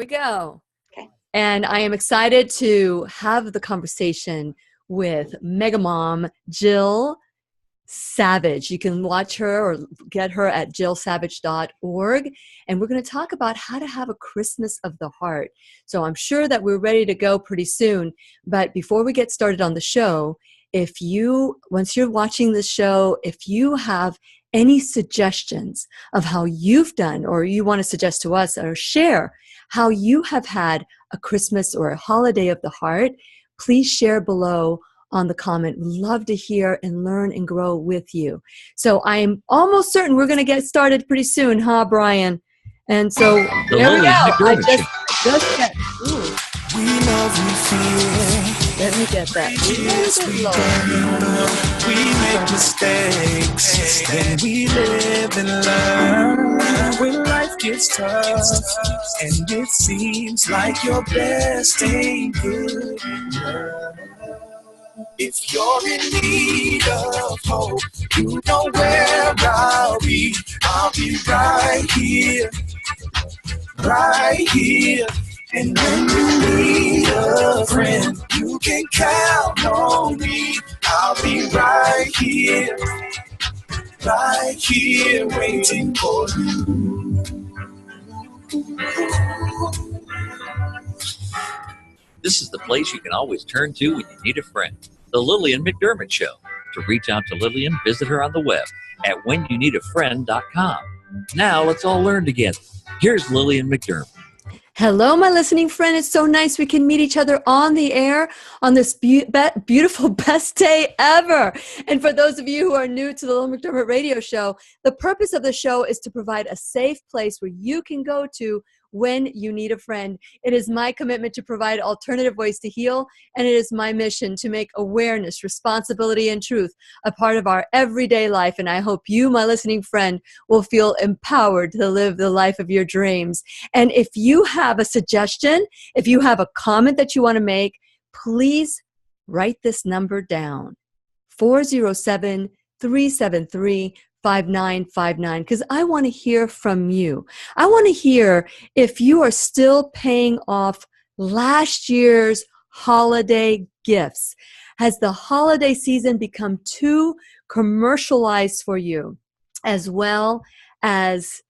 we go. Okay. And I am excited to have the conversation with Mega Mom Jill Savage. You can watch her or get her at jillsavage.org. And we're going to talk about how to have a Christmas of the heart. So I'm sure that we're ready to go pretty soon. But before we get started on the show, once you're watching the show, if you have any suggestions of how you've done, or you want to suggest to us or share how you have had a Christmas or a holiday of the heart, please share below on the comment. Love to hear and learn and grow with you. So I am almost certain we're going to get started pretty soon, huh, Brian? And so there we go. I just get, ooh. We love you, fear. Let me get that. We make mistakes, then we live and learn. When life gets tough, and it seems like your best ain't good enough. If you're in need of hope, you know where I'll be. I'll be right here, right here. And when you need a friend, you can count on me. I'll be right here, waiting for you. This is the place you can always turn to when you need a friend. The Lillian McDermott Show. To reach out to Lillian, visit her on the web at whenyouneedafriend.com. Now let's all learn together. Here's Lillian McDermott. Hello, my listening friend. It's so nice we can meet each other on the air on this beautiful best day ever. And for those of you who are new to the Lillian McDermott radio show, the purpose of the show is to provide a safe place where you can go to when you need a friend. It is my commitment to provide alternative ways to heal, and it is my mission to make awareness, responsibility, and truth a part of our everyday life. And I hope you, my listening friend, will feel empowered to live the life of your dreams. And if you have a suggestion, if you have a comment that you want to make, please write this number down, 407-373-5959, because I want to hear from you. I want to hear if you are still paying off last year's holiday gifts. Has the holiday season become too commercialized for you, as well as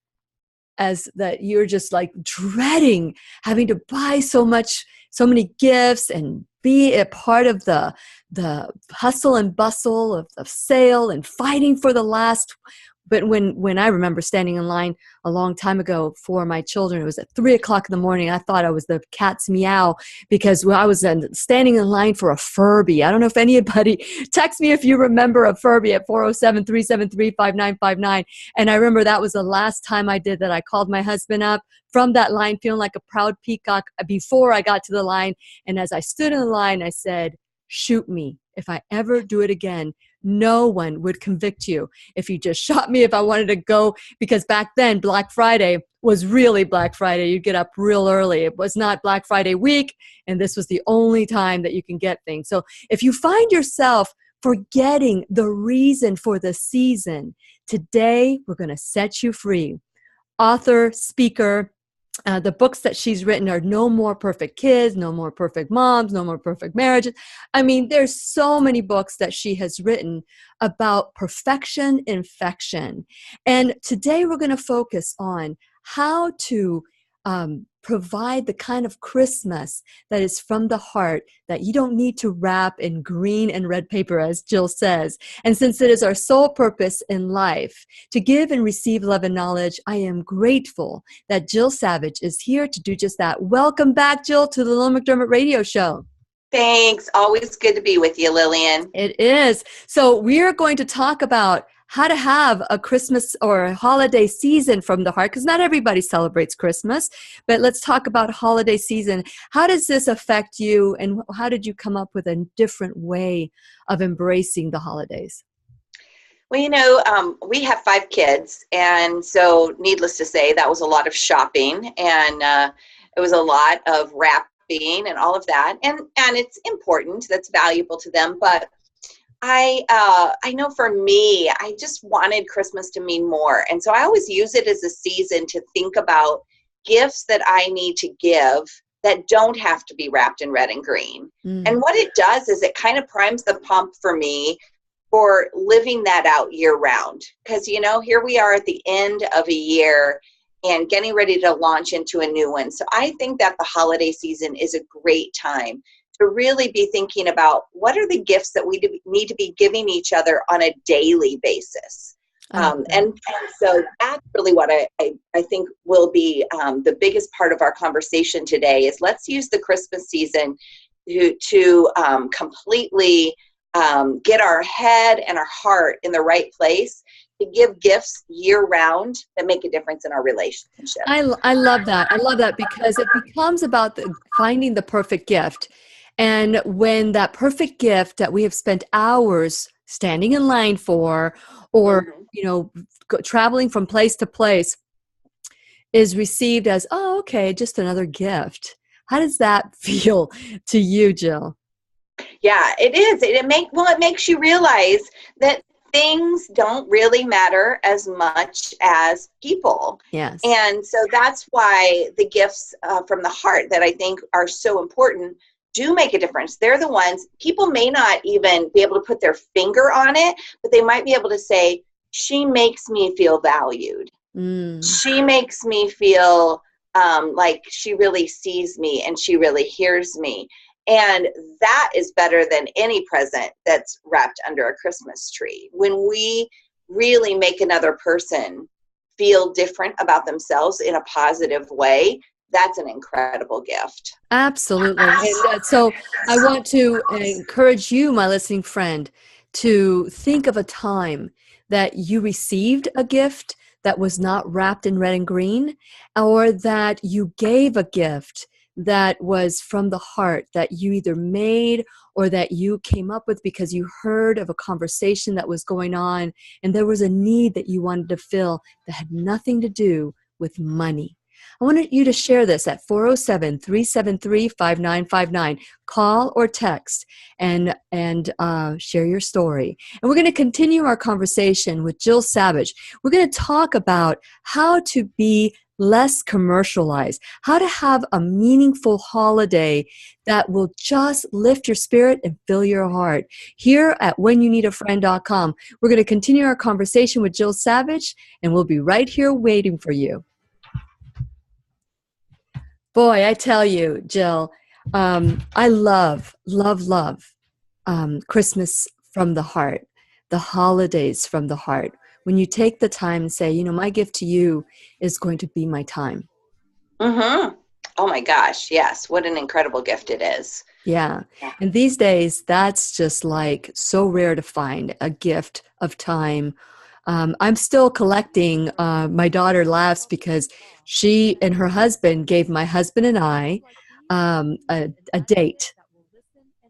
that you're just like dreading having to buy so many gifts and be a part of the hustle and bustle of the sale and fighting for the last. But when I remember standing in line a long time ago for my children, it was at 3:00 in the morning. I thought I was the cat's meow because I was standing in line for a Furby. I don't know if anybody, text me if you remember a Furby at 407-373-5959. And I remember that was the last time I did that. I called my husband up from that line feeling like a proud peacock before I got to the line. And as I stood in the line, I said, shoot me. If I ever do it again, no one would convict you if you just shot me if I wanted to go, because back then Black Friday was really Black Friday. You'd get up real early. It was not Black Friday week, and this was the only time that you can get things. So if you find yourself forgetting the reason for the season, today we're going to set you free. Author, speaker, the books that she's written are No More Perfect Kids, No More Perfect Moms, No More Perfect Marriages. I mean, there's so many books that she has written about perfection infection. And today we're going to focus on how to provide the kind of Christmas that is from the heart, that you don't need to wrap in green and red paper, as Jill says. And since it is our sole purpose in life to give and receive love and knowledge, I am grateful that Jill Savage is here to do just that. Welcome back, Jill, to the Lillian McDermott radio show. Thanks. Always good to be with you, Lillian. It is. So we are going to talk about how to have a Christmas or a holiday season from the heart, because not everybody celebrates Christmas, but let's talk about holiday season. How does this affect you, and how did you come up with a different way of embracing the holidays? Well, we have 5 kids, and so needless to say, that was a lot of shopping, and it was a lot of wrapping and all of that, and it's important, that's valuable to them, but I know for me, I just wanted Christmas to mean more. And so I always use it as a season to think about gifts that I need to give that don't have to be wrapped in red and green. And what it does is it kind of primes the pump for me for living that out year round. Because, here we are at the end of a year and getting ready to launch into a new one. So I think that the holiday season is a great time to really be thinking about what are the gifts that we need to be giving each other on a daily basis. And so that's really what I think will be the biggest part of our conversation today is let's use the Christmas season to completely get our head and our heart in the right place to give gifts year round that make a difference in our relationship. I love that. I love that because it becomes about finding the perfect gift. And when that perfect gift that we have spent hours standing in line for, or, traveling from place to place is received as, oh, okay, just another gift. How does that feel to you, Jill? Yeah, it is. It makes you realize that things don't really matter as much as people. Yes. And so that's why the gifts from the heart that I think are so important do make a difference. They're the ones, people may not even be able to put their finger on it, but they might be able to say, she makes me feel valued. She makes me feel like she really sees me and she really hears me. And that is better than any present that's wrapped under a Christmas tree. When we really make another person feel different about themselves in a positive way, that's an incredible gift. Absolutely. And so I want to encourage you, my listening friend, to think of a time that you received a gift that was not wrapped in red and green, or that you gave a gift that was from the heart that you either made or that you came up with because you heard of a conversation that was going on and there was a need that you wanted to fill that had nothing to do with money. I wanted you to share this at 407-373-5959. Call or text and share your story. And we're going to continue our conversation with Jill Savage. We're going to talk about how to be less commercialized, how to have a meaningful holiday that will just lift your spirit and fill your heart. Here at whenyouneedafriend.com, we're going to continue our conversation with Jill Savage, and we'll be right here waiting for you. Boy, I tell you, Jill, I love Christmas from the heart, the holidays from the heart. When you take the time and say, my gift to you is going to be my time. Mm-hmm. Oh my gosh, yes. What an incredible gift it is. Yeah. And these days, that's just like so rare to find, a gift of time. I'm still collecting. My daughter laughs because she and her husband gave my husband and I a date.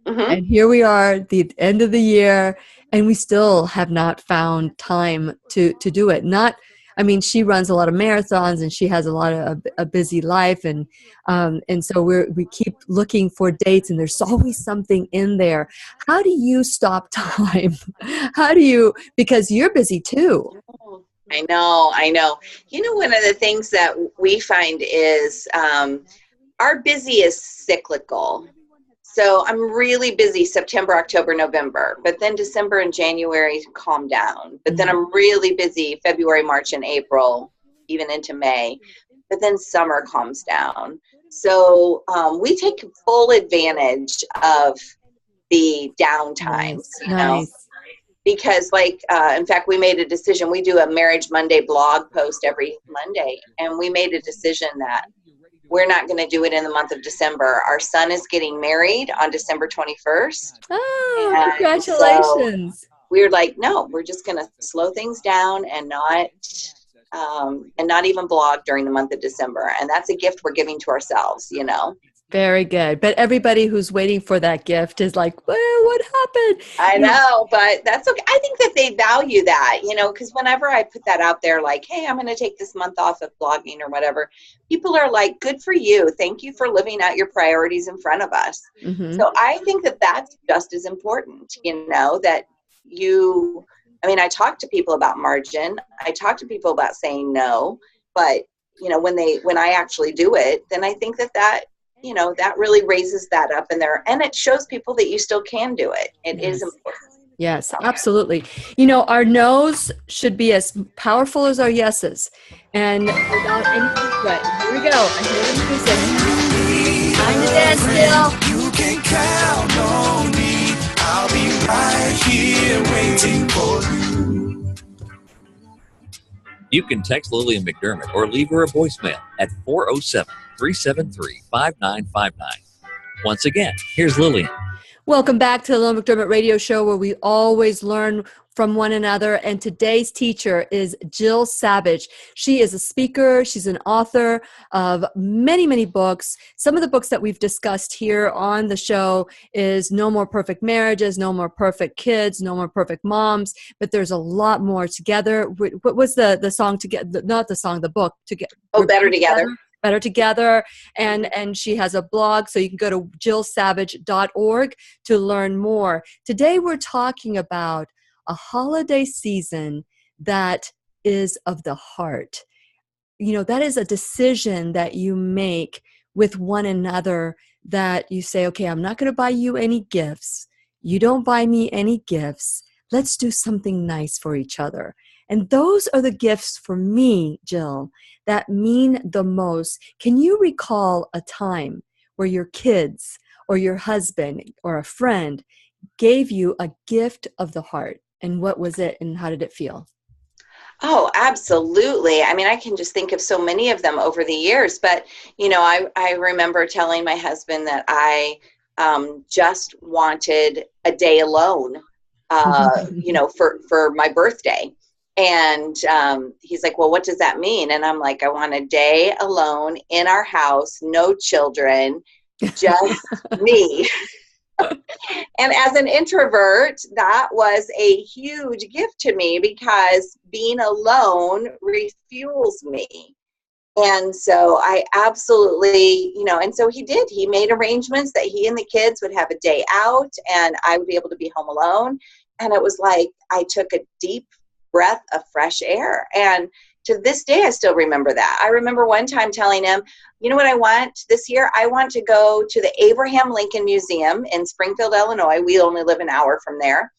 Mm-hmm. And here we are, the end of the year, and we still have not found time to do it. She runs a lot of marathons and she has a lot of a busy life, and so we keep looking for dates, and there's always something in there. How do you stop time? Because you're busy too. I know. One of the things that we find is our busy is cyclical. So I'm really busy September, October, November, but then December and January calm down. But then I'm really busy February, March, and April, even into May. But then summer calms down. So we take full advantage of the downtimes, Nice. Because in fact, we made a decision. We do a Marriage Monday blog post every Monday, and we made a decision that we're not going to do it in the month of December. Our son is getting married on December 21st. Oh, congratulations. So we're like, no, we're just going to slow things down and not even blog during the month of December. And that's a gift we're giving to ourselves, Very good. But everybody who's waiting for that gift is like, well, what happened? I know, but that's okay. I think that they value that, because whenever I put that out there, like, hey, I'm going to take this month off of blogging or whatever, people are like, good for you. Thank you for living out your priorities in front of us. Mm-hmm. So I think that that's just as important, that I talk to people about margin. I talk to people about saying no, but when I actually do it, then I think that that really raises that up in there, and it shows people that you still can do it. It is important. Yes, absolutely. Our no's should be as powerful as our yeses, and without any regret. Here we go. I hear the music. Time to dance, Jill. You can count on me. I'll be right here waiting for you. You can text Lillian McDermott or leave her a voicemail at 407-373-5959. Once again, here's Lillian. Welcome back to the Lillian McDermott Radio Show, where we always learn from one another. And today's teacher is Jill Savage. She is a speaker. She's an author of many, many books. Some of the books that we've discussed here on the show is No More Perfect Marriages, No More Perfect Kids, No More Perfect Moms. But there's a lot more. Together. What was the song? Not the song, the book. Better Together. Better Together, and she has a blog, so you can go to jillsavage.org to learn more. Today we're talking about a holiday season that is of the heart. That is a decision that you make with one another, that you say, okay, I'm not going to buy you any gifts. You don't buy me any gifts. Let's do something nice for each other. And those are the gifts for me, Jill, that mean the most. Can you recall a time where your kids or your husband or a friend gave you a gift of the heart? And what was it, and how did it feel? Oh, absolutely. I mean, I can just think of so many of them over the years. But, I remember telling my husband that I just wanted a day alone, for my birthday. And he's like, well, what does that mean? And I'm like, I want a day alone in our house, no children, just me. And as an introvert, that was a huge gift to me, because being alone refuels me. And so I absolutely, and so he did. He made arrangements that he and the kids would have a day out, and I would be able to be home alone. And it was like I took a deep breath of fresh air. And to this day, I still remember that. I remember one time telling him, you know what I want this year? I want to go to the Abraham Lincoln Museum in Springfield, Illinois. We only live an hour from there.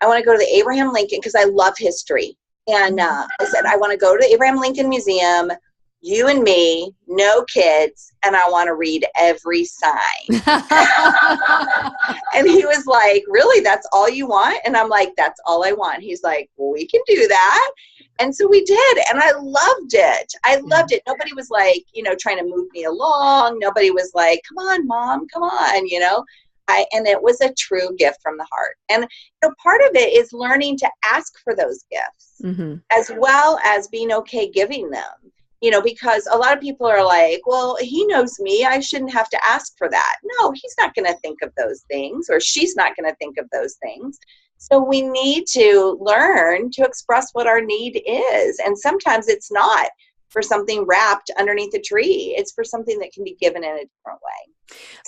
I want to go to the Abraham Lincoln, because I love history. And I said, I want to go to the Abraham Lincoln Museum, you and me, no kids, and I want to read every sign. And he was like, really, that's all you want? And I'm like, that's all I want. He's like, well, we can do that. And so we did, and I loved it. I loved it. Nobody was like, trying to move me along. Nobody was like, come on, Mom, come on, and it was a true gift from the heart. And part of it is learning to ask for those gifts, as well as being okay giving them. Because a lot of people are like, well, he knows me, I shouldn't have to ask for that. No, he's not going to think of those things, or she's not going to think of those things. So we need to learn to express what our need is. And sometimes it's not for something wrapped underneath a tree. It's for something that can be given in a different way.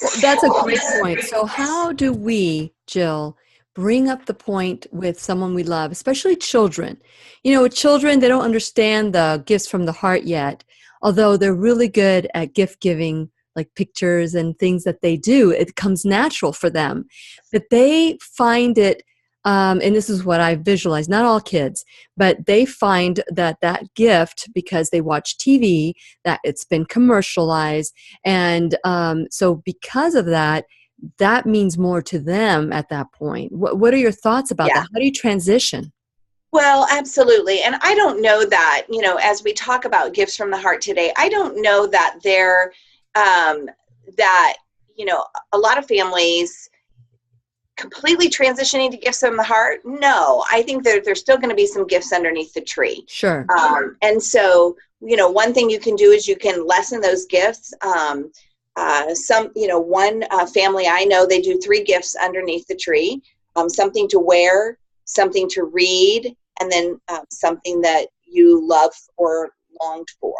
Well, that's a great point. So how do we, Jill, bring up the point with someone we love, especially children? With children, they don't understand the gifts from the heart yet, although they're really good at gift giving, like pictures and things that they do. It comes natural for them. But they find it, and this is what I visualize, not all kids, but they find that gift, because they watch TV, that it's been commercialized. And so because of that, that means more to them at that point. What are your thoughts about that? How do you transition? Well, absolutely. And I don't know that, as we talk about gifts from the heart today, I don't know that they're, a lot of families completely transitioning to gifts from the heart. No, I think there's still going to be some gifts underneath the tree. Sure. And so, one thing you can do is you can lessen those gifts. One family I know, they do 3 gifts underneath the tree, something to wear, something to read, and then something that you love or longed for.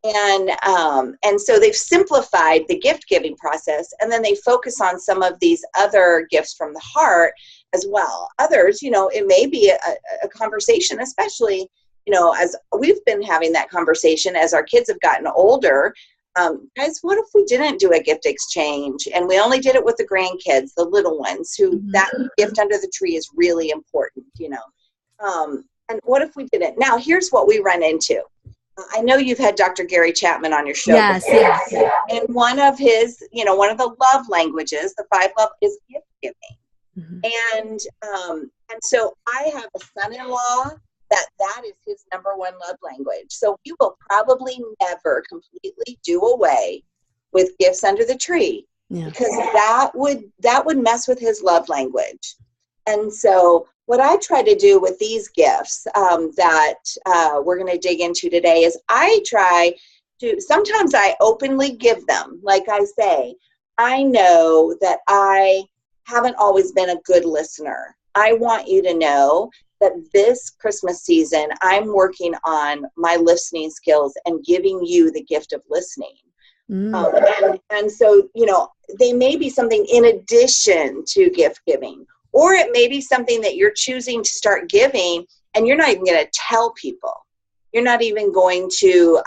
And so they've simplified the gift giving process, and then they focus on some of these other gifts from the heart as well. Others, it may be a conversation, especially as we've been having that conversation as our kids have gotten older, guys, what if we didn't do a gift exchange and we only did it with the grandkids, the little ones, who that gift under the tree is really important, and what if we didn't? Now, here's what we run into. I know you've had Dr. Gary Chapman on your show. Yes, yes. And one of his, one of the love languages, the 5 love, is gift giving. And so I have a son-in-law that is his number 1 love language. So we will probably never completely do away with gifts under the tree, because that would mess with his love language. And so what I try to do with these gifts that we're going to dig into today is sometimes I openly give them. Like I say, I know that I haven't always been a good listener. I want you to know that this Christmas season, I'm working on my listening skills and giving you the gift of listening. And so, they may be something in addition to gift giving, or it may be something that you're choosing to start giving and you're not even going to tell people. You're not even going to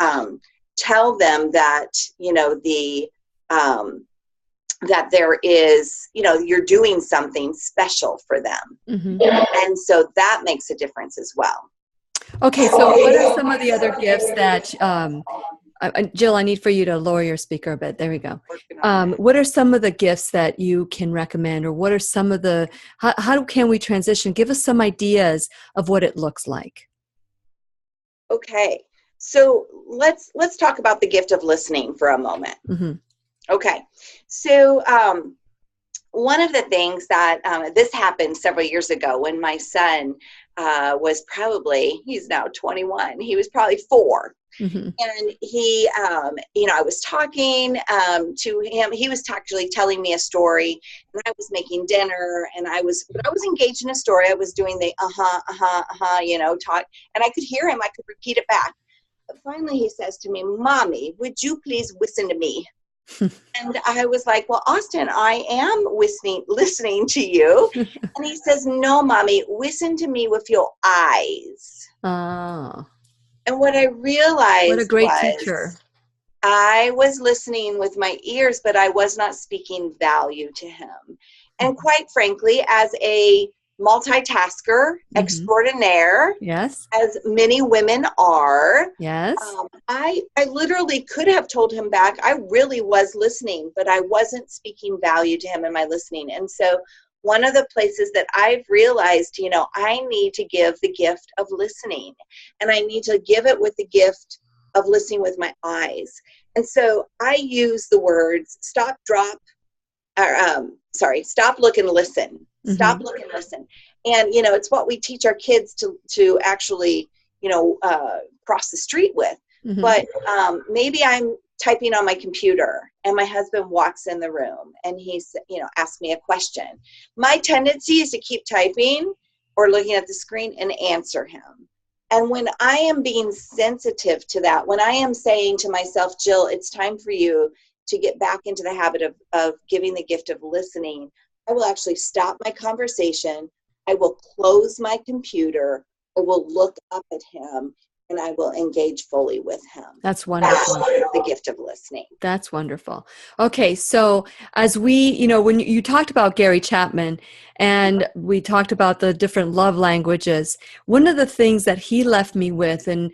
tell them that, that there is, you're doing something special for them. And so that makes a difference as well. Okay, so what are some of the other gifts that, Jill, I need for you to lower your speaker a bit. There we go. What are some of the gifts that you can recommend, or what are some of the, how can we transition? Give us some ideas of what it looks like. Okay, so let's talk about the gift of listening for a moment. Okay, so one of the things that this happened several years ago when my son was he's now 21. He was probably 4. And he, I was talking to him. He was actually telling me a story, and I was making dinner, and I was engaged in a story. I was doing the talk, and I could hear him. I could repeat it back. But finally, he says to me, "Mommy, would you please listen to me?" And I was like, "Well, Austin, I am listening to you." And he says, "No, Mommy, listen to me with your eyes." Oh. And what I realized what a great teacher. I was listening with my ears, but I was not speaking value to him. And quite frankly, as a multitasker extraordinaire, as many women are, I literally could have told him back. I really was listening, but I wasn't speaking value to him in my listening. And so one of the places that I've realized, I need to give the gift of listening, and I need to give it with the gift of listening with my eyes. And so I use the words stop, look, and listen. Stop, look, and listen. And, it's what we teach our kids to actually, cross the street with. But maybe I'm typing on my computer and my husband walks in the room and he's, asks me a question. My tendency is to keep typing or looking at the screen and answer him. And when I am being sensitive to that, when I am saying to myself, Jill, it's time for you to get back into the habit of giving the gift of listening, I will actually stop my conversation. I will close my computer. I will look up at him, and I will engage fully with him. That's wonderful. That's the gift of listening. That's wonderful. Okay, so as we, when you talked about Gary Chapman and we talked about the different love languages, one of the things that he left me with, and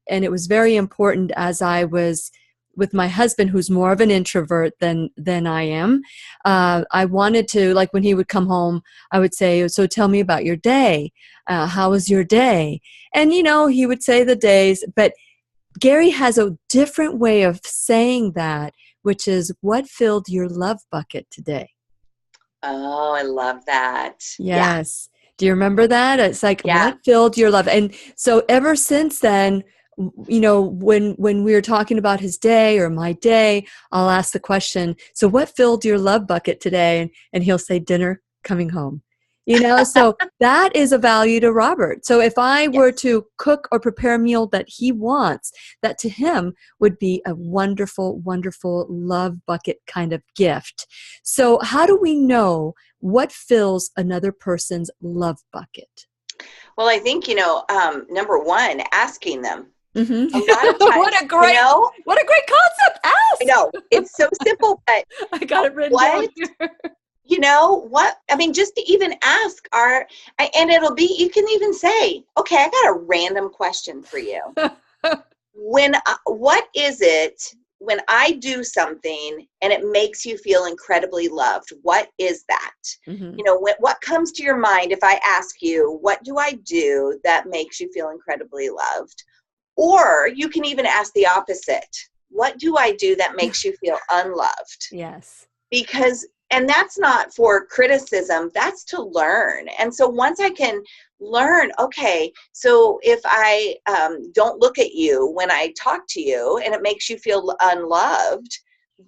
it was very important as I was with my husband, who's more of an introvert than I am. I wanted to, like when he would come home, I would say, "So tell me about your day. How was your day?" And, he would say the days, but Gary has a different way of saying that, which is, "What filled your love bucket today?" Oh, I love that. Yes. Yeah. Do you remember that? It's like, what filled your love? And so ever since then, when we were talking about his day or my day, I'll ask the question, "So what filled your love bucket today?" And he'll say, "Dinner, coming home." So that is a value to Robert. So if I were to cook or prepare a meal that he wants, that to him would be a wonderful, wonderful love bucket kind of gift. So how do we know what fills another person's love bucket? Well, I think, number one, asking them. Mm-hmm. A lot of times, what a great concept. I Ask. know it's so simple, but I got it written down here. just to even ask and you can even say, okay, I got a random question for you. What is it when I do something and it makes you feel incredibly loved? What is that? Mm-hmm. What comes to your mind if I ask you, what do I do that makes you feel incredibly loved? Or you can even ask the opposite. What do I do that makes you feel unloved? Yes. And that's not for criticism, that's to learn. And so once I can learn, okay, so if I don't look at you when I talk to you and it makes you feel unloved,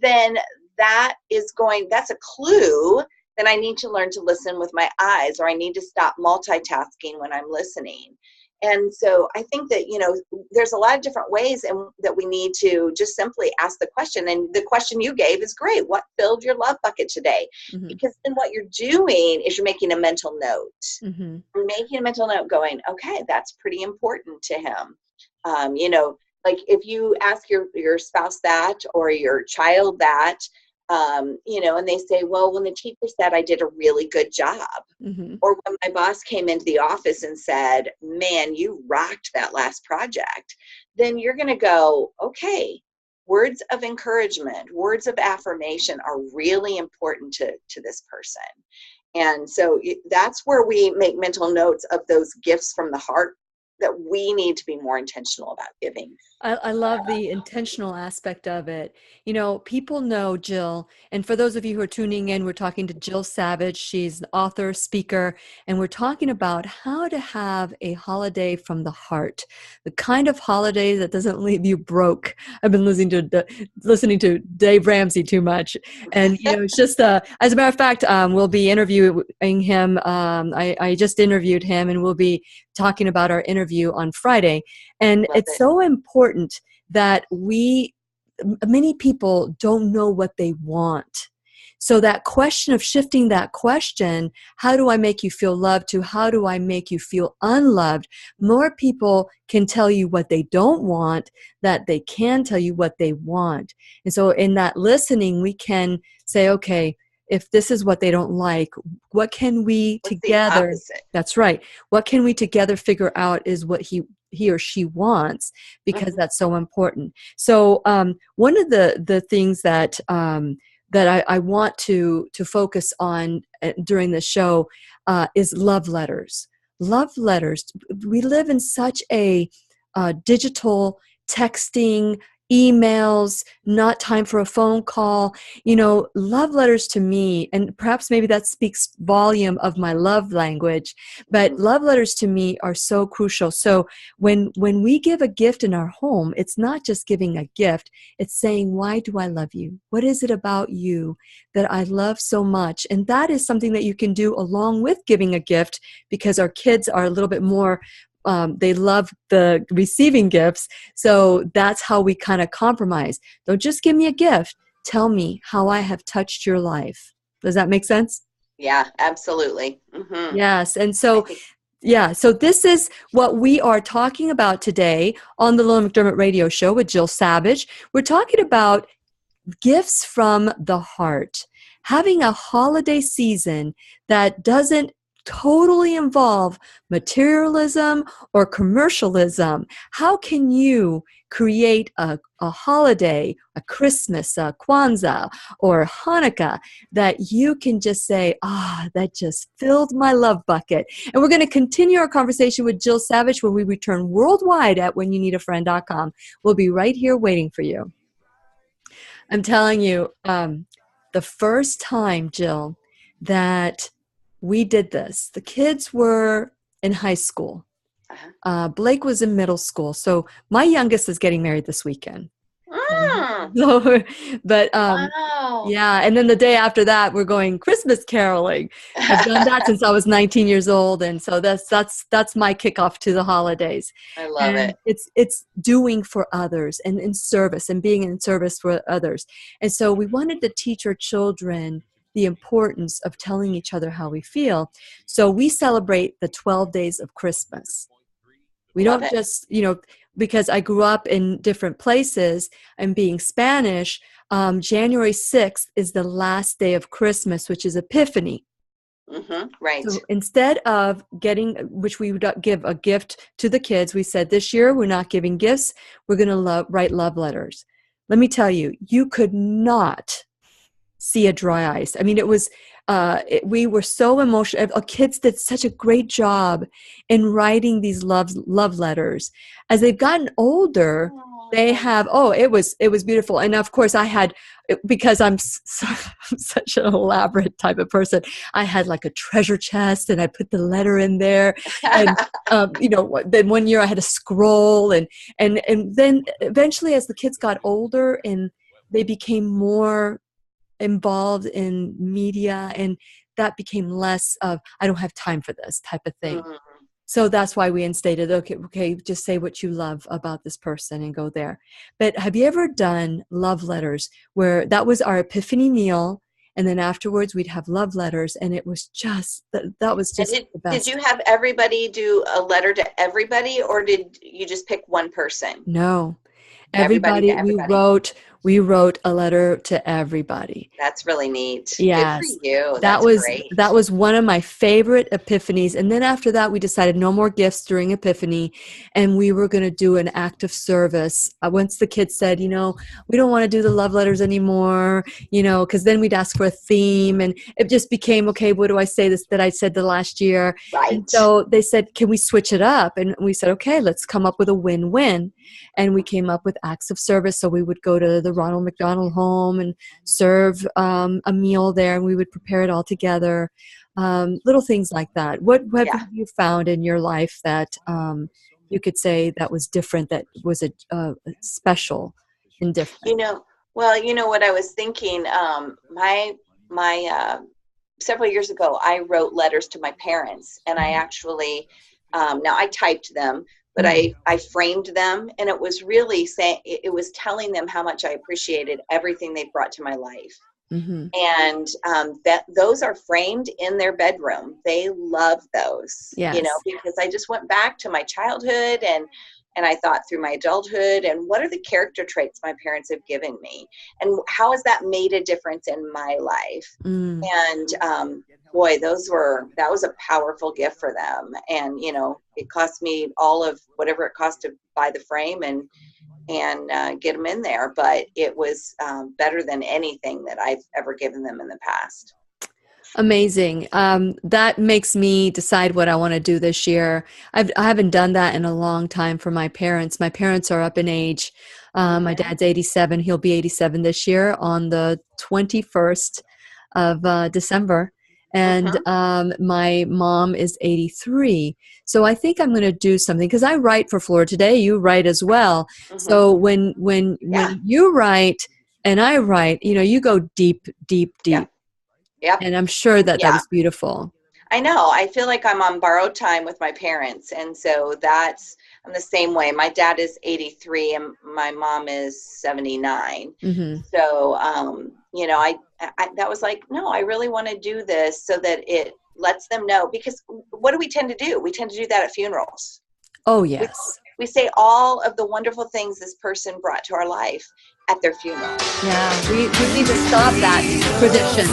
then that's a clue. Then I need to learn to listen with my eyes, or I need to stop multitasking when I'm listening. And so I think that, there's a lot of different ways that we need to just simply ask the question. And the question you gave is great. What filled your love bucket today? Mm-hmm. Because then what you're doing is you're making a mental note. Mm-hmm. You're making a mental note going, okay, that's pretty important to him. Like if you ask your spouse that, or your child that, and they say, well, when the teacher said I did a really good job, Mm-hmm. or when my boss came into the office and said, man, you rocked that last project, then you're going to go, okay, words of encouragement, words of affirmation are really important to this person. And so that's where we make mental notes of those gifts from the heart that we need to be more intentional about giving. I love the intentional aspect of it. People know Jill, and for those of you who are tuning in, we're talking to Jill Savage. She's an author, speaker, and we're talking about how to have a holiday from the heart, the kind of holiday that doesn't leave you broke. I've been listening to Dave Ramsey too much, and it's just as a matter of fact, we'll be interviewing him. I just interviewed him, and we'll be talking about our interview on Friday. And it's so important that many people don't know what they want. So that question of shifting that question, how do I make you feel loved, to how do I make you feel unloved? More people can tell you what they don't want, that they can tell you what they want. And so in that listening, we can say, okay, if this is what they don't like, what can we together? That's right. What can we together figure out is what he or she wants, because that's so important. So one of the things that I want to focus on during the show is love letters. Love letters. We live in such a digital texting, emails, not time for a phone call. Love letters to me, and perhaps maybe that speaks volume of my love language, but love letters to me are so crucial. So when we give a gift in our home, it's not just giving a gift, it's saying, why do I love you? What is it about you that I love so much? And that is something that you can do along with giving a gift, because our kids are a little bit more they love the receiving gifts. So that's how we kind of compromise. Don't just give me a gift. Tell me how I have touched your life. Does that make sense? Yeah, absolutely. Mm-hmm. Yes. And so, so this is what we are talking about today on the Lillian McDermott Radio Show with Jill Savage. We're talking about gifts from the heart. Having a holiday season that doesn't totally involve materialism or commercialism. How can you create a holiday, a Christmas, a Kwanzaa, or Hanukkah that you can just say, that just filled my love bucket? And we're going to continue our conversation with Jill Savage when we return worldwide at whenyouneedafriend.com. We'll be right here waiting for you. I'm telling you, the first time, Jill, that we did this, the kids were in high school. Blake was in middle school. So my youngest is getting married this weekend. Wow. Yeah. And then the day after that, we're going Christmas caroling. I've done that since I was 19 years old. And so that's my kickoff to the holidays. I love it. It's doing for others and in service and being in service for others. And so we wanted to teach our children the importance of telling each other how we feel. So we celebrate the 12 days of Christmas. We Love don't it. just, because I grew up in different places and being Spanish, January 6th is the last day of Christmas, which is Epiphany. Right. So instead of which we would give a gift to the kids, we said this year we're not giving gifts. We're going to write love letters. Let me tell you, you could not see a dry ice. I mean, it was, we were so emotional. Kids did such a great job in writing these love letters. As they've gotten older, they have, it was beautiful. And of course I had, because I'm such an elaborate type of person, I had like a treasure chest and I put the letter in there. And, then one year I had a scroll and then eventually as the kids got older and they became more involved in media, and that became less of, I don't have time for this type of thing. So that's why we instated, okay, just say what you love about this person and go there. But have you ever done love letters where that was our Epiphany meal, and then afterwards we'd have love letters, and it was just, that was just the best. Did you have everybody do a letter to everybody, or did you just pick one person? No. Everybody. We wrote a letter to everybody. That's really neat. Yes. Good for you. That Great. was one of my favorite Epiphanies. And then after that, we decided no more gifts during Epiphany, and we were going to do an act of service. Once the kids said, we don't want to do the love letters anymore, because then we'd ask for a theme, and it just became, okay, what do I say that I said the last year? Right. And so they said, can we switch it up? And we said, okay, let's come up with a win-win. And we came up with acts of service. So we would go to the Ronald McDonald home and serve a meal there, and we would prepare it all together. Little things like that. What have you found in your life that you could say that was different, that was a special and different? What I was thinking, my several years ago, I wrote letters to my parents, and I actually, now I typed them, but I framed them, and it was really it was telling them how much I appreciated everything they brought to my life. And those are framed in their bedroom. They love those, because I just went back to my childhood and I thought through my adulthood, and what are the character traits my parents have given me, and how has that made a difference in my life? And boy, that was a powerful gift for them. And it cost me all of whatever it cost to buy the frame and get them in there, but it was better than anything that I've ever given them in the past. Amazing. That makes me decide what I want to do this year. I haven't done that in a long time for my parents. My parents are up in age. My dad's 87. He'll be 87 this year on the 21st of December. And my mom is 83. So I think I'm going to do something, because I write for Florida Today. You write as well. So when you write and I write, you go deep. Yep. And I'm sure that was beautiful. I know. I feel like I'm on borrowed time with my parents. And so I'm the same way. My dad is 83 and my mom is 79. So, I that was like, no, I really want to do this so that it lets them know, because what do we tend to do? We tend to do that at funerals. Oh, yes. We say all of the wonderful things this person brought to our life at their funeral. Yeah, we need to stop that tradition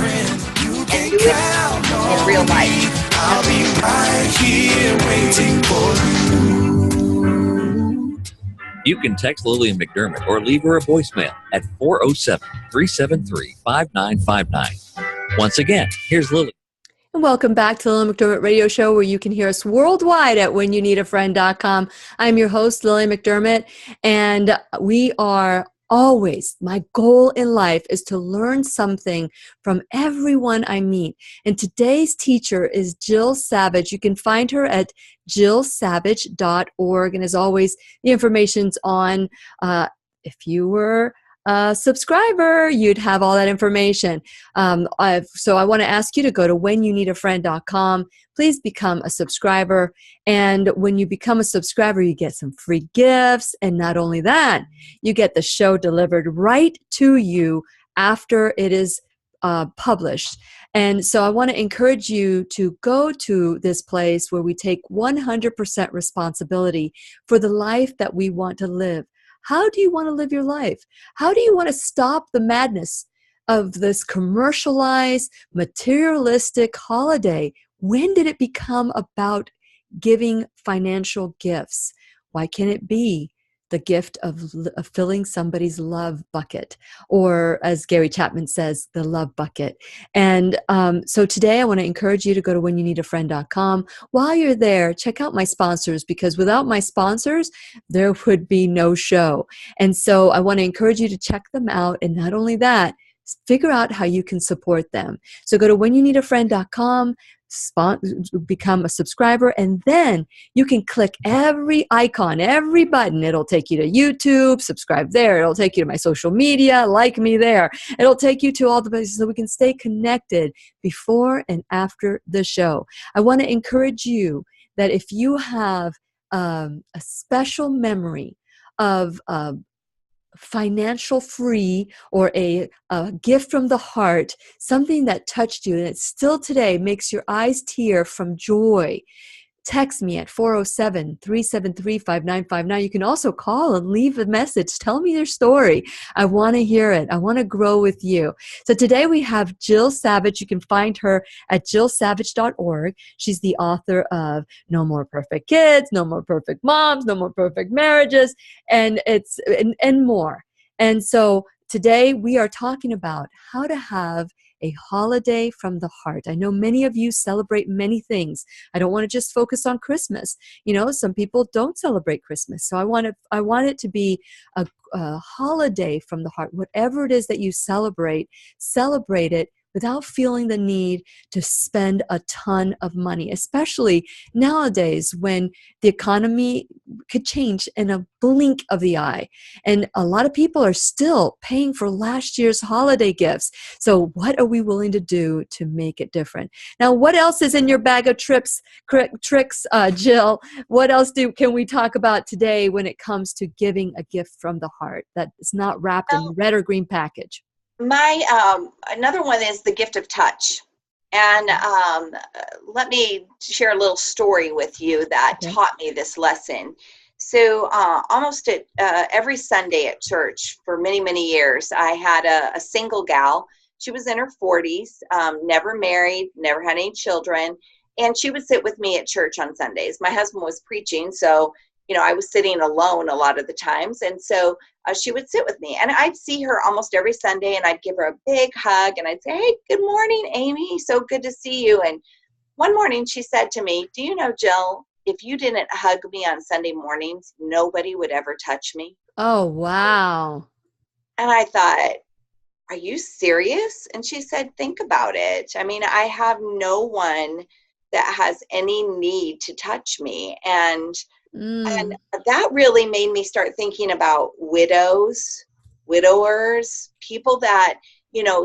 and do it in real life. I'll be right here waiting for you. You can text Lillian McDermott or leave her a voicemail at 407-373-5959. Once again, here's Lillian. And welcome back to the Lillian McDermott Radio Show, where you can hear us worldwide at whenyounneedafriend.com. I'm your host, Lillian McDermott, and we are always, my goal in life is to learn something from everyone I meet. And today's teacher is Jill Savage. You can find her at jillsavage.org. And as always, the information's on, if you were a subscriber, you'd have all that information. So I want to ask you to go to whenyounneedafriend.com. Please become a subscriber. And when you become a subscriber, you get some free gifts. And not only that, you get the show delivered right to you after it is published. And so I want to encourage you to go to this place where we take 100% responsibility for the life that we want to live. How do you want to live your life? How do you want to stop the madness of this commercialized, materialistic holiday? When did it become about giving financial gifts? Why can't it be the gift of filling somebody's love bucket, or as Gary Chapman says, the love bucket? And so today I want to encourage you to go to whenyounneedafriend.com. While you're there, check out my sponsors, because without my sponsors, there would be no show. And so I want to encourage you to check them out. And not only that, figure out how you can support them. So go to whenyounneedafriend.com, become a subscriber, and then you can click every icon, every button. It'll take you to YouTube, subscribe there. It'll take you to my social media, like me there. It'll take you to all the places so we can stay connected before and after the show. I want to encourage you that if you have a special memory of financial free, or a gift from the heart, something that touched you and it still today makes your eyes tear from joy, text me at 407-373-5959. You can also call and leave a message. Tell me your story. I want to hear it. I want to grow with you. So today we have Jill Savage. You can find her at jillsavage.org. She's the author of No More Perfect Kids, No More Perfect Moms, No More Perfect Marriages, and more. And so today we are talking about how to have a holiday from the heart. I know many of you celebrate many things. I don't want to just focus on Christmas. You know, some people don't celebrate Christmas. So I want it to be a holiday from the heart. Whatever it is that you celebrate it without feeling the need to spend a ton of money, especially nowadays when the economy could change in a blink of the eye. And a lot of people are still paying for last year's holiday gifts. So what are we willing to do to make it different? Now, what else is in your bag of tricks, Jill? What else can we talk about today when it comes to giving a gift from the heart that is not wrapped in red or green package? My another one is the gift of touch. And let me share a little story with you that taught me this lesson. So almost every Sunday at church for many, many years, I had a single gal. She was in her 40s, never married, never had any children. And she would sit with me at church on Sundays. My husband was preaching, so I was sitting alone a lot of the times. And so she would sit with me, and I'd see her almost every Sunday, and I'd give her a big hug, and I'd say, "Hey, good morning, Amy. So good to see you." And one morning she said to me, "Do you know, Jill, if you didn't hug me on Sunday mornings, nobody would ever touch me." Oh, wow. And I thought, "Are you serious?" And she said, "Think about it. I mean, I have no one that has any need to touch me." And that really made me start thinking about widowers, people that,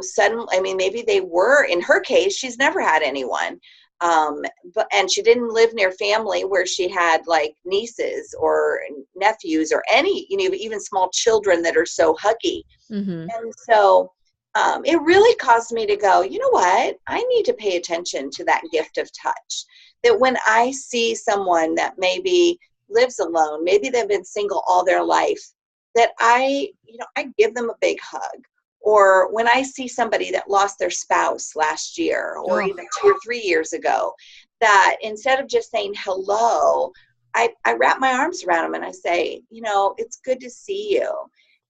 suddenly, I mean, maybe they were, in her case, she's never had anyone. And she didn't live near family where she had like nieces or nephews or any, even small children that are so huggy. Mm-hmm. And so it really caused me to go, you know what? I need to pay attention to that gift of touch. That when I see someone that maybe lives alone, maybe they've been single all their life, that I give them a big hug. Or when I see somebody that lost their spouse last year, or even 2 or 3 years ago, that instead of just saying hello, I wrap my arms around them and I say, it's good to see you.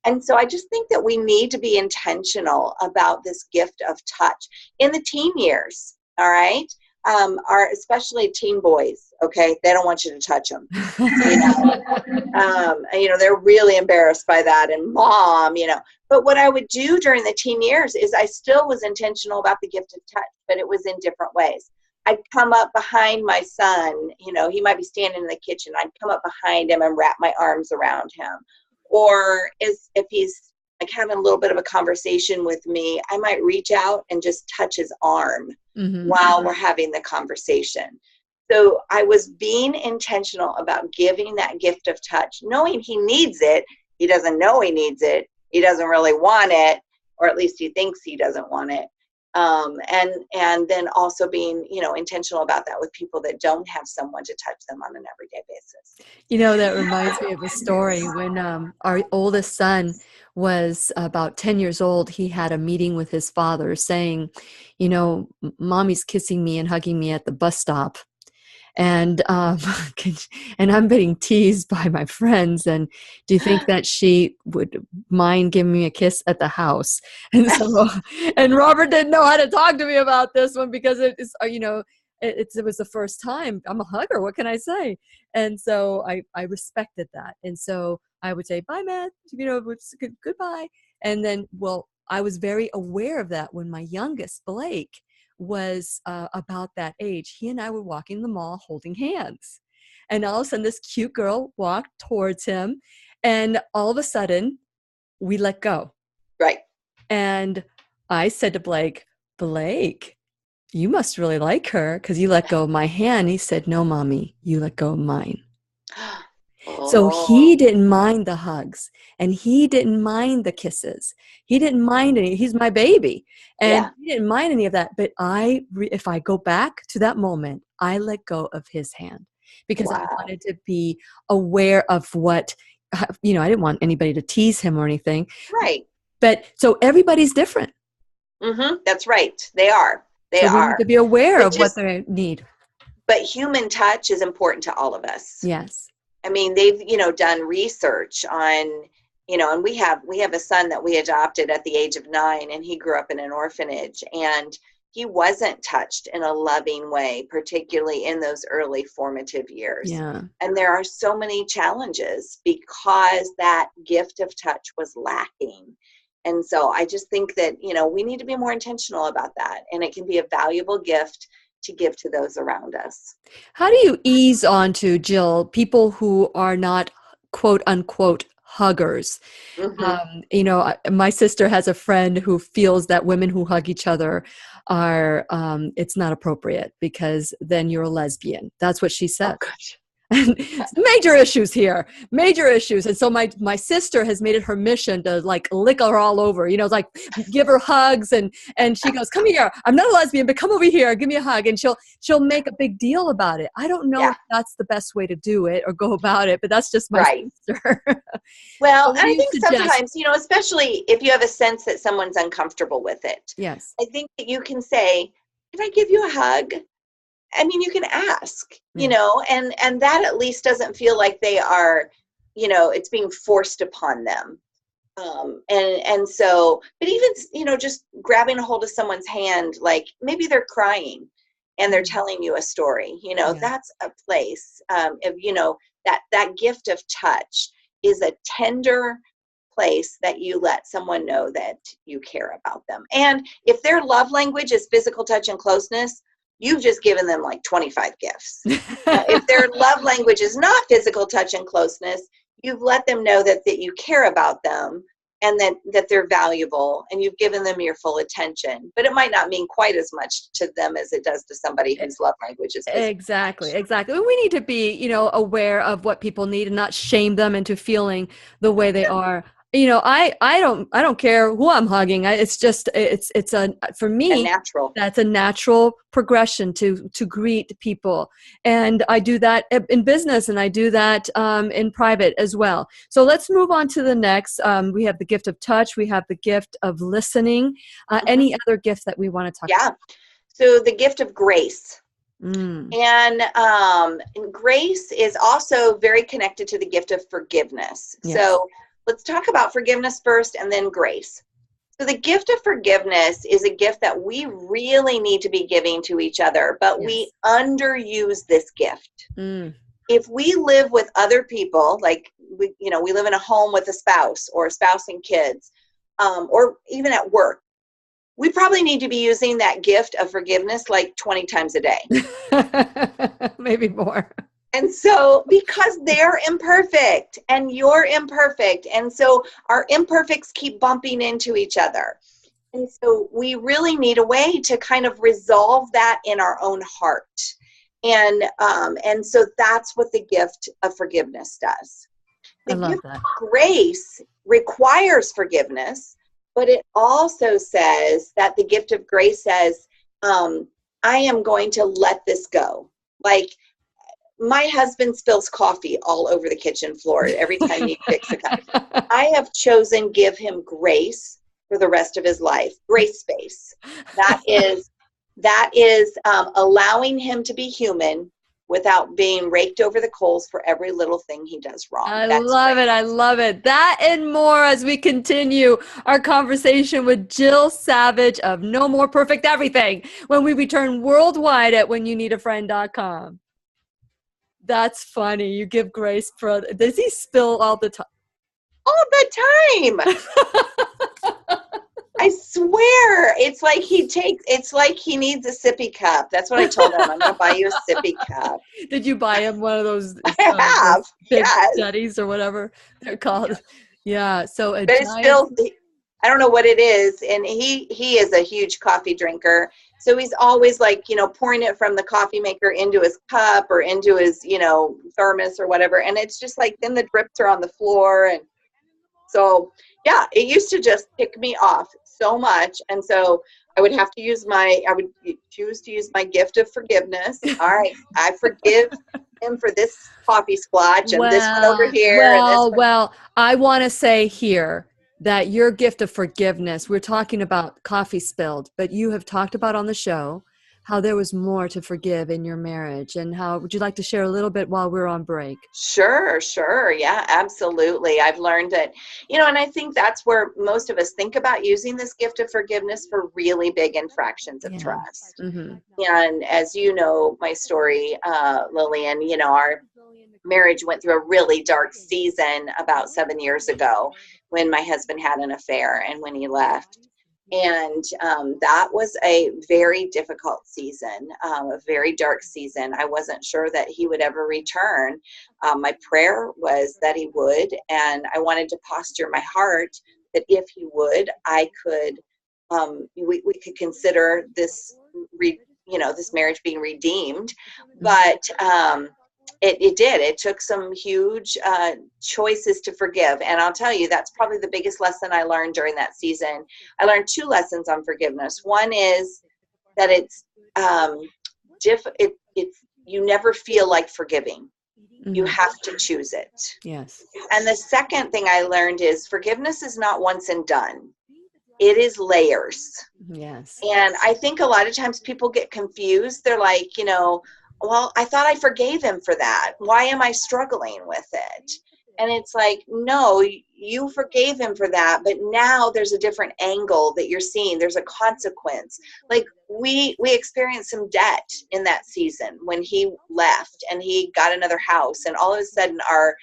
And so I just think that we need to be intentional about this gift of touch in the teen years. All right. Especially teen boys, okay? They don't want you to touch them. They're really embarrassed by that. And mom, But what I would do during the teen years is I still was intentional about the gift of touch, but it was in different ways. I'd come up behind my son, he might be standing in the kitchen. I'd come up behind him and wrap my arms around him. Or if he's like having a little bit of a conversation with me, I might reach out and just touch his arm while we're having the conversation. So I was being intentional about giving that gift of touch, knowing he needs it. He doesn't know he needs it. He doesn't really want it, or at least he thinks he doesn't want it. And then also being, intentional about that with people that don't have someone to touch them on an everyday basis. That reminds me of a story when our oldest son was about 10 years old. He had a meeting with his father saying, mommy's kissing me and hugging me at the bus stop. And and I'm being teased by my friends. And do you think that she would mind giving me a kiss at the house? And so, and Robert didn't know how to talk to me about this one because it is, it was the first time. I'm a hugger. What can I say? And so I respected that. And so I would say, bye, man. Goodbye. And then, I was very aware of that when my youngest, Blake, was about that age. He and I were walking the mall holding hands. And all of a sudden, this cute girl walked towards him. And all of a sudden, we let go. Right. And I said to Blake, you must really like her because you let go of my hand. He said, no, mommy, you let go of mine. So he didn't mind the hugs and he didn't mind the kisses. He didn't mind any. He's my baby. And he didn't mind any of that. But if I go back to that moment, I let go of his hand because I wanted to be aware of what, I didn't want anybody to tease him or anything. Right. But so everybody's different. Mm-hmm. That's right. They are. We need to be aware of what they need. But human touch is important to all of us. Yes. I mean, they've, done research on, and we have a son that we adopted at the age of 9, and he grew up in an orphanage, and he wasn't touched in a loving way, particularly in those early formative years. Yeah. And there are so many challenges because that gift of touch was lacking. And so I just think that, we need to be more intentional about that. And it can be a valuable gift to give to those around us. How do you ease onto, Jill, people who are not quote unquote huggers? Mm-hmm. My sister has a friend who feels that women who hug each other are, it's not appropriate because then you're a lesbian. That's what she said. Oh, gosh. Major issues here, major issues. And so my sister has made it her mission to lick her all over, give her hugs. And she goes, come here. I'm not a lesbian, but come over here. Give me a hug. And she'll make a big deal about it. I don't know if that's the best way to do it or go about it, but that's just my sister. Well, I think sometimes, especially if you have a sense that someone's uncomfortable with it. Yes. I think that you can say, can I give you a hug? I mean, you can ask, and that at least doesn't feel like they are, it's being forced upon them. And so, but even, just grabbing a hold of someone's hand, like maybe they're crying and they're telling you a story, that's a place of, that gift of touch is a tender place that you let someone know that you care about them. And if their love language is physical touch and closeness, you've just given them like 25 gifts. If their love language is not physical touch and closeness, you've let them know that you care about them and that they're valuable and you've given them your full attention. But it might not mean quite as much to them as it does to somebody whose love language is physical Exactly. touch. We need to be, aware of what people need and not shame them into feeling the way they are. I don't care who I'm hugging. For me, natural. That's a natural progression to greet people. And I do that in business and I do that in private as well. So let's move on to the next. We have the gift of touch. We have the gift of listening. Any other gift that we want to talk about? So the gift of grace. And grace is also very connected to the gift of forgiveness. Yes. So let's talk about forgiveness first and then grace. So the gift of forgiveness is a gift that we really need to be giving to each other, but we underuse this gift. If we live with other people, like we live in a home with a spouse or a spouse and kids, or even at work, we probably need to be using that gift of forgiveness like 20 times a day. Maybe more. And so, because they're imperfect and you're imperfect, and so our imperfects keep bumping into each other. And so we really need a way to kind of resolve that in our own heart. And so that's what the gift of forgiveness does. The gift of grace requires forgiveness, But it also says that the gift of grace says, I am going to let this go. Like, my husband spills coffee all over the kitchen floor every time he picks a cup. I have chosen give him grace for the rest of his life. Grace space. That is allowing him to be human without being raked over the coals for every little thing he does wrong. I love it. I love it. That and more as we continue our conversation with Jill Savage of No More Perfect Everything when we return worldwide at whenyouneedafriend.com. That's funny. You give grace for, does he spill all the time? All the time. I swear. It's like he needs a sippy cup. That's what I told him. I'm going to buy you a sippy cup. Did you buy him one of those? I have. Those big Yes. Jetties or whatever they're called? Yeah. So but it's still, I don't know what it is. And he is a huge coffee drinker. So he's always like, pouring it from the coffee maker into his cup or into his, thermos or whatever. And it's just like, then the drips are on the floor. And so, yeah, it used to just pick me off so much. And so I would choose to use my gift of forgiveness. All right, I forgive him for this coffee splotch and this one over here. Well, I want to say here that your gift of forgiveness, we're talking about coffee spilled, but you have talked about on the show how there was more to forgive in your marriage. And how would you like to share a little bit while we're on break? Sure. Yeah, absolutely. I've learned that, and I think that's where most of us think about using this gift of forgiveness for really big infractions of trust. Mm-hmm. And as you know, my story, Lillian, our marriage went through a really dark season about 7 years ago when my husband had an affair and when he left. And that was a very difficult season, a very dark season. I wasn't sure that he would ever return. My prayer was that he would, and I wanted to posture my heart that if he would, I could, we could consider this, this marriage being redeemed. But it did. It took some huge choices to forgive. And I'll tell you, that's probably the biggest lesson I learned during that season. I learned 2 lessons on forgiveness. One is that it's you never feel like forgiving. Mm-hmm. You have to choose it. Yes. And the second thing I learned is forgiveness is not once and done. It is layers. Yes. And I think a lot of times people get confused. They're like, well, I thought I forgave him for that. Why am I struggling with it? And it's like, no, you forgave him for that, but now there's a different angle that you're seeing. There's a consequence. Like we experienced some debt in that season when he left and he got another house, and all of a sudden our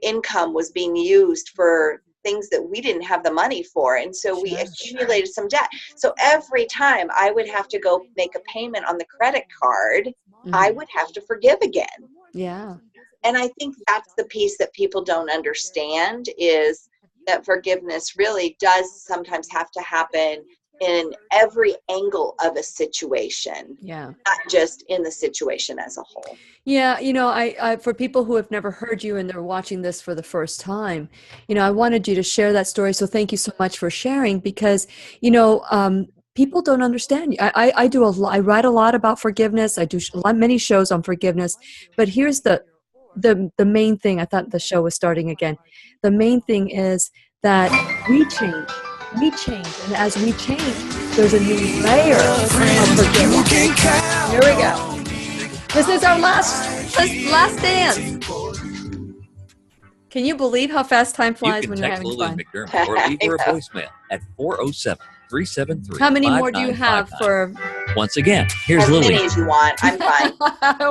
income was being used for things that we didn't have the money for. And so we accumulated some debt. So every time I would have to go make a payment on the credit card, I would have to forgive again. Yeah. And I think that's the piece that people don't understand, is that forgiveness really does sometimes have to happen in every angle of a situation. Yeah. Not just in the situation as a whole. Yeah. I for people who have never heard you and they're watching this for the first time, I wanted you to share that story. So thank you so much for sharing, because, people don't understand. I write a lot about forgiveness. I do many shows on forgiveness, but here's the main thing. I thought the show was starting again. The main thing is that we change, and as we change, there's a new layer of forgiveness. Here we go. This is our last dance. Can you believe how fast time flies when you're having fun? McDermott, or leave her a voicemail at 407-373. How many more do you have for? Once again, here's as Lillian. many as you want. I'm fine.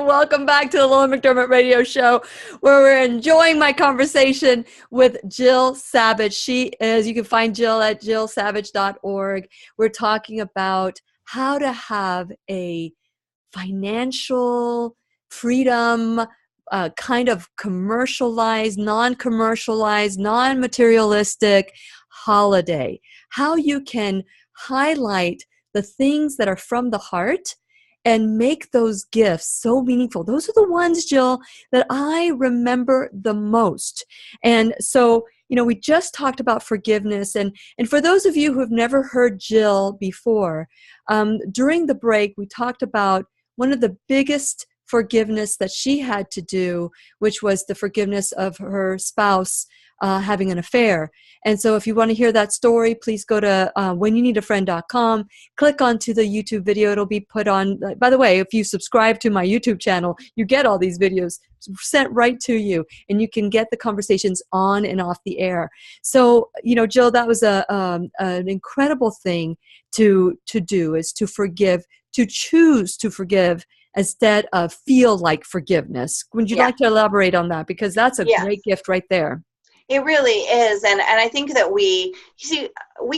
Welcome back to the Lillian McDermott Radio Show, where we're enjoying my conversation with Jill Savage. She is, you can find Jill at jillsavage.org. We're talking about how to have a financial freedom, kind of commercialized, non-commercialized, non-materialistic holiday. How you can highlight the things that are from the heart and make those gifts so meaningful. Those are the ones, Jill, that I remember the most. And so we just talked about forgiveness. And for those of you who have never heard Jill before, during the break, we talked about one of the biggest forgiveness that she had to do, which was the forgiveness of her spouse having an affair. And so if you want to hear that story, please go to whenyouneedafriend.com, click onto the YouTube video. It'll be put on. By the way, if you subscribe to my YouTube channel, you get all these videos sent right to you, and you can get the conversations on and off the air. So, Jill, that was an incredible thing to do, is to forgive, to choose to forgive instead of feel like forgiveness. Would you like to elaborate on that? Because that's a great gift right there. It really is. And I think that we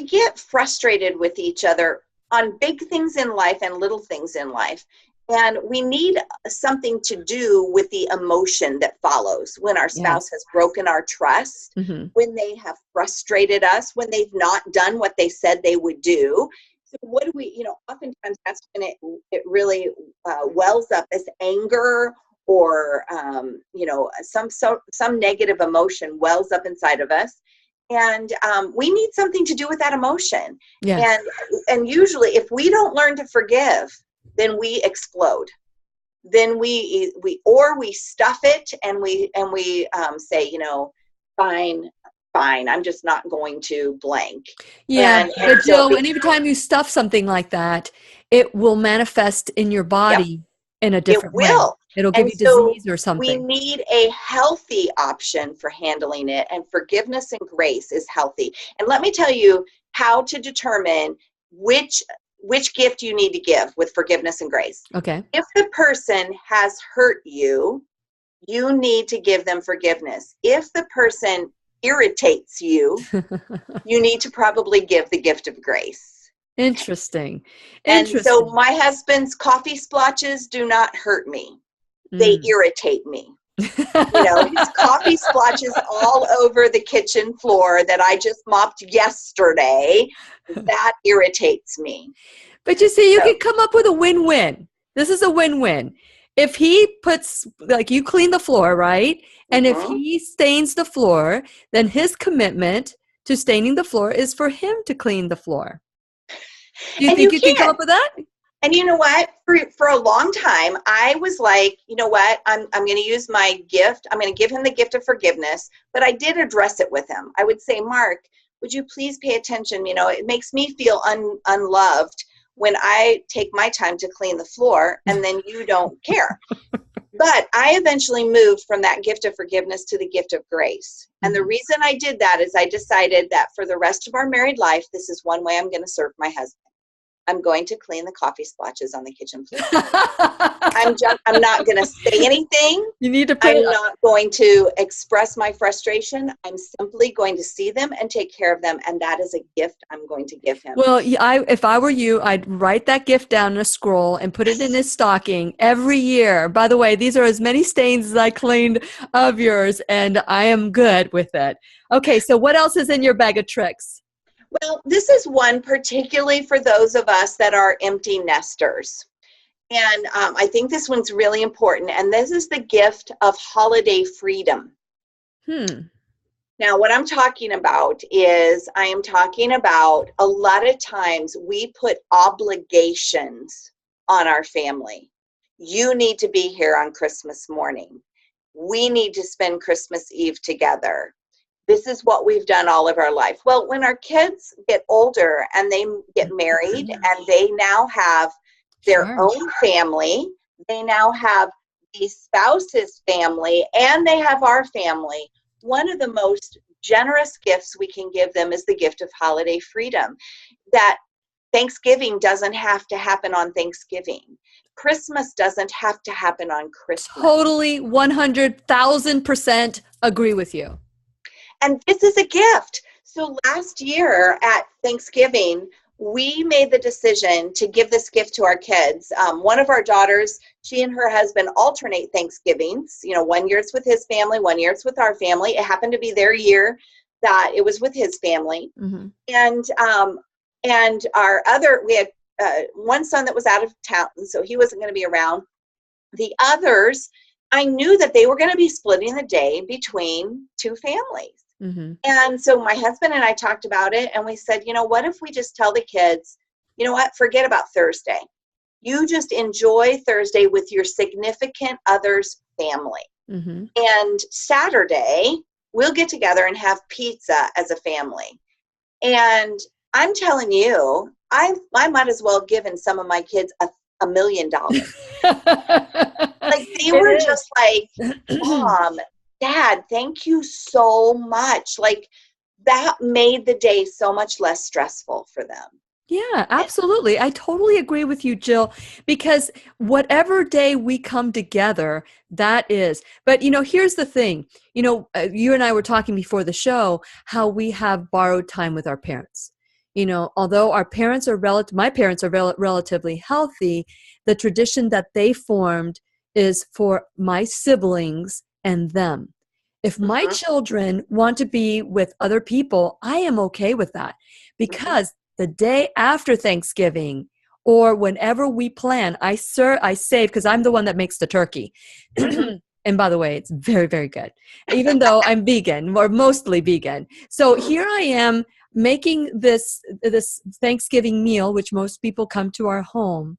get frustrated with each other on big things in life and little things in life. And we need something to do with the emotion that follows when our spouse has broken our trust, when they have frustrated us, when they've not done what they said they would do. So what do we, oftentimes that's when it really wells up as anger, or some negative emotion wells up inside of us, and we need something to do with that emotion. Yes. And usually, if we don't learn to forgive, then we explode. Then we stuff it, and we say, fine, I'm just not going to blank. Yeah, but Jill, anytime time you stuff something like that, it will manifest in your body in a different way. It'll give you disease or something. We need a healthy option for handling it, and forgiveness and grace is healthy. And let me tell you how to determine which gift you need to give with forgiveness and grace. Okay. If the person has hurt you, you need to give them forgiveness. If the person irritates you, you need to probably give the gift of grace. Interesting. And so my husband's coffee splotches do not hurt me. They irritate me. His coffee splotches all over the kitchen floor that I just mopped yesterday. That irritates me. But you see, you can come up with a win-win. This is a win-win. If he puts, you clean the floor, right? And if he stains the floor, then his commitment to staining the floor is for him to clean the floor. Do you think you can come up with that? And you know what? For a long time, I was like, you know what? I'm going to use my gift. I'm going to give him the gift of forgiveness. But I did address it with him. I would say, Mark, would you please pay attention? It makes me feel unloved when I take my time to clean the floor and then you don't care. But I eventually moved from that gift of forgiveness to the gift of grace. And the reason I did that is I decided that for the rest of our married life, this is one way I'm going to serve my husband. I'm going to clean the coffee splotches on the kitchen floor. I'm not going to say anything. You need to I'm not going to express my frustration. I'm simply going to see them and take care of them. And that is a gift I'm going to give him. Well, if I were you, I'd write that gift down in a scroll and put it in his stocking every year. By the way, these are as many stains as I cleaned of yours, and I am good with it. Okay, so what else is in your bag of tricks? Well, this is one particularly for those of us that are empty nesters. And I think this one's really important. And this is the gift of holiday freedom. Now, what I'm talking about is I am talking about a lot of times we put obligations on our family. You need to be here on Christmas morning. We need to spend Christmas Eve together. This is what we've done all of our life. Well, when our kids get older and they get married and they now have their own family, they now have the spouse's family, and they have our family, one of the most generous gifts we can give them is the gift of holiday freedom. That Thanksgiving doesn't have to happen on Thanksgiving. Christmas doesn't have to happen on Christmas. Totally 100,000% agree with you. And this is a gift. So last year at Thanksgiving, we made the decision to give this gift to our kids. One of our daughters, she and her husband alternate Thanksgivings. 1 year it's with his family, 1 year it's with our family. It happened to be their year that it was with his family. And our other, we had one son that was out of town, so he wasn't going to be around. The others, I knew that they were going to be splitting the day between two families. Mm-hmm. And so my husband and I talked about it, and we said, what if we just tell the kids, you know what, forget about Thursday. You just enjoy Thursday with your significant other's family. Mm-hmm. And Saturday, we'll get together and have pizza as a family. And I'm telling you, I might as well have given some of my kids $1 million. Like, they were just like, Mom, Dad, thank you so much. Like, that made the day so much less stressful for them. Yeah, absolutely. I totally agree with you, Jill, because whatever day we come together, that is. But, here's the thing. You and I were talking before the show how we have borrowed time with our parents. Although our parents are my parents are relatively healthy, the tradition that they formed is for my siblings and them. If my children want to be with other people, I am okay with that, because the day after Thanksgiving or whenever we plan, I save, because I'm the one that makes the turkey. And by the way, it's very, very good, even though I'm vegan, or mostly vegan. So here I am making this Thanksgiving meal, which most people come to our home,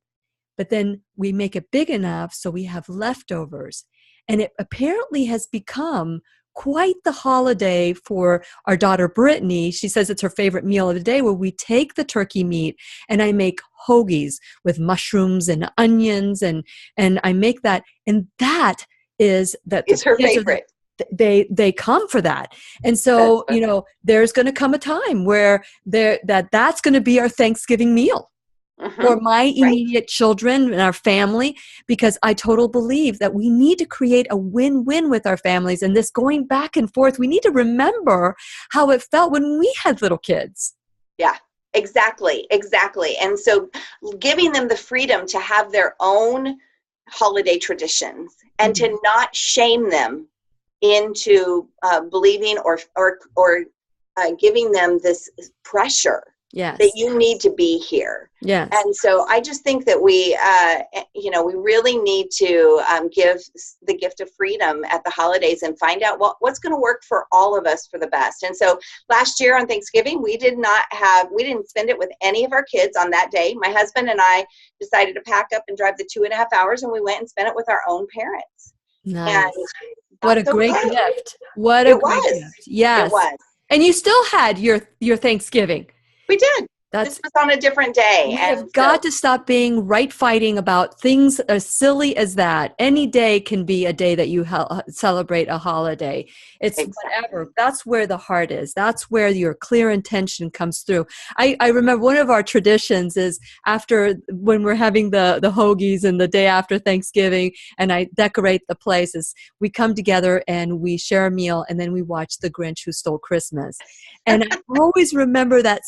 but then we make it big enough so we have leftovers. And it apparently has become quite the holiday for our daughter, Brittany. She says it's her favorite meal of the day, where we take the turkey meat and I make hoagies with mushrooms and onions, and I make that. And that is that it's her favorite. They come for that. And so, there's going to come a time where that's going to be our Thanksgiving meal. For my immediate children and our family, because I totally believe that we need to create a win-win with our families. And this going back and forth, we need to remember how it felt when we had little kids. Yeah, exactly. And so giving them the freedom to have their own holiday traditions and to not shame them into believing or giving them this pressure. Yes. That you need to be here. Yes. And so I just think that we really need to give the gift of freedom at the holidays and find out what's going to work for all of us for the best. And so last year on Thanksgiving, we didn't spend it with any of our kids on that day. My husband and I decided to pack up and drive the 2.5 hours, and we went and spent it with our own parents. Nice. What a great gift. What a great gift. Yes. It was. And you still had your Thanksgiving. We did. This was on a different day. We have got to stop being fighting about things as silly as that. Any day can be a day that you celebrate a holiday. It's whatever. That's where the heart is. That's where your clear intention comes through. I remember one of our traditions is when we're having the hoagies and the day after Thanksgiving, and I decorate the places, we come together and we share a meal, and then we watch The Grinch Who Stole Christmas. And I always remember that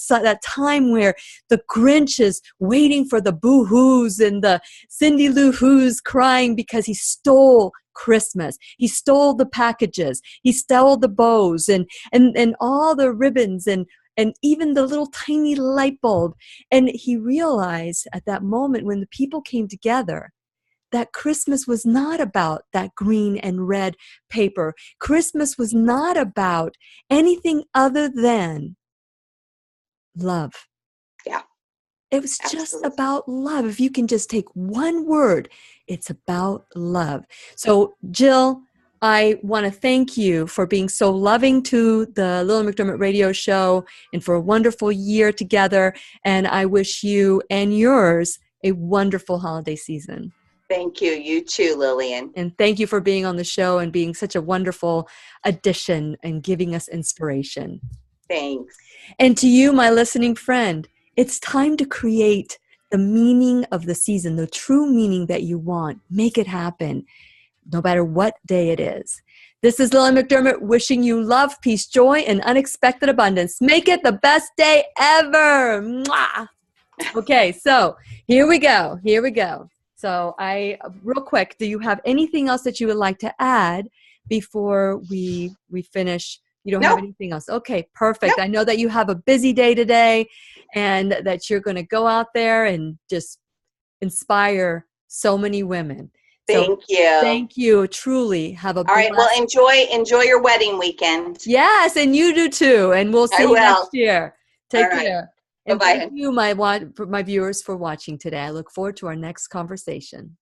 time where the Grinch is waiting for the boo-hoos and the Cindy Lou Who's crying because he stole Christmas. He stole the packages. He stole the bows and all the ribbons and even the little tiny light bulb. And he realized at that moment, when the people came together, that Christmas was not about that green and red paper. Christmas was not about anything other than love. Yeah. It was just about love. If you can just take one word, it's about love. So, Jill, I want to thank you for being so loving to the Lillian McDermott radio show and for a wonderful year together. And I wish you and yours a wonderful holiday season. Thank you. You too, Lillian. And thank you for being on the show and being such a wonderful addition and giving us inspiration. Thanks. And to you, my listening friend, it's time to create the meaning of the season, the true meaning that you want. Make it happen, no matter what day it is. This is Lillian McDermott wishing you love, peace, joy, and unexpected abundance. Make it the best day ever. Mwah! Okay, so here we go. So real quick, do you have anything else that you would like to add before we finish? You don't have anything else? Okay, perfect. I know that you have a busy day today and that you're going to go out there and just inspire so many women. Thank you. Thank you. Truly have a All right. Well, enjoy your wedding weekend. Yes, and you do too. And we'll see I you next will. year. Take All right. care. And Bye-bye. thank you, my viewers, for watching today. I look forward to our next conversation.